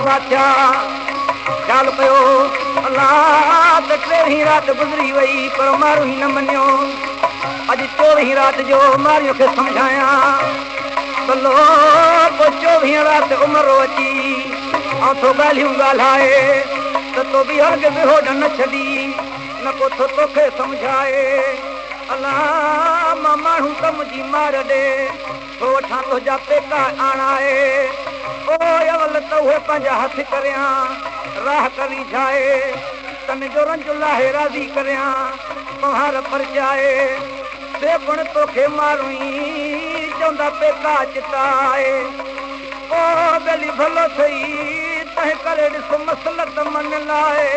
बादशाह ख्याल कयो अल्लाह त 13 रात गुज़री वई पर मारू ही न मञियो अॼु 24 रात जो मारियो खे सम्झाया भलो पोइ 24 रात उमिरो अची ऐं थो ॻाल्हियूं ॻाल्हाए त तो बि हर बेहोड न छॾी न को थो तोखे सम्झाए अल्लाह मां माण्हू कम जी मार ॾे थो वठां तुंहिंजा पेका आणाए ओ अवल त उहे पंहिंजा हथ करियां राह करी जाए तन जो रंज लाहे राज़ी करियां पहाड़ परचाए बेपुण तोखे मारूं चवंदा पेका चिताए ओ गली भलो थई तंहिं करे ॾिस मसलत मन लाए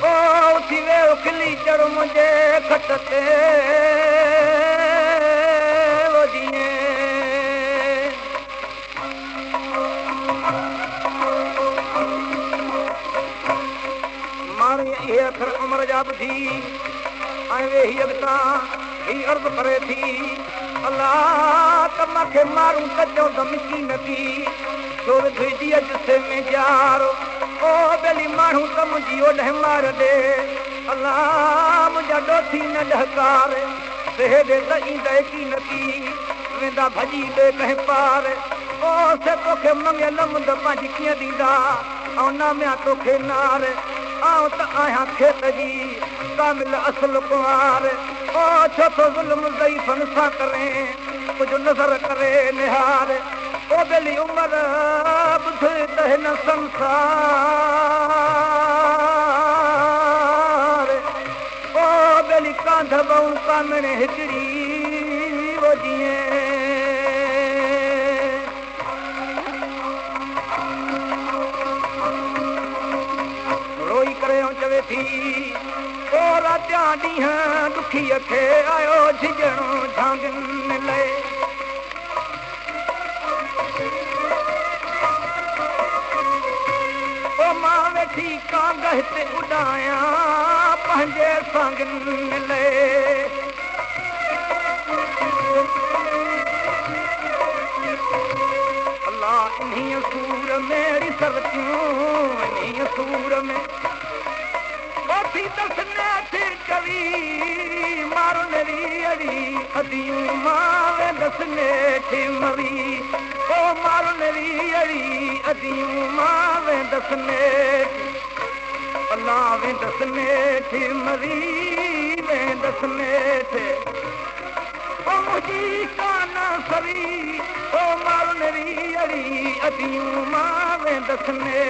ओ उथी वियो खिली चढ़ मुंहिंजे खट ते अखर उम्र जा ॿुधी ऐं वेही अॻितां ही अर्ज़ करे थी अल्लाह त मूंखे मारूं त चवंदो मिटी न थी छो विझी जिसे में जार ओ बेली माण्हू त मुंहिंजी ओॾे मार ॾे अल्लाह मुंहिंजा ॾोथी न ॾहकार हेॾे त ईंदे की न थी वेंदा भॼी ॾे कंहिं पार ओ से तोखे मंगियल मुंद पंहिंजी कीअं ॾींदा ऐं न मिया तोखे नार आऊं त आहियां खेत जी कामिल असुल कुंवार ओ छो थो ज़ुल्म ज़ईफ़न सां करे कुझु नज़र करे निहार ओ बेली उमिरि ॿुध त हिन संसार ओ बेली कांध बहू कामिण हिकिड़ी वो जीअं चवे थी ओ रातियां ॾींहं दुखीअ खे आयो झिझणो झांगनि लाइ ओ मां वेठी कांगह ते उॾायां पंहिंजे सांगनि लाइ अल्लाह इन्हीअ सूर में सरतियूं इन्हीअ सूर में थी दसने थी कवी मारो नरी अड़ी अदियूं मावे दसने थी मरी ओ मारो नरी अड़ी अदियूं मावे दसने अल्लाह वे दसने थी मरी वे दसने थे ओ मुझी काना सरी ओ मारो नरी अड़ी अदियूं मावे दसने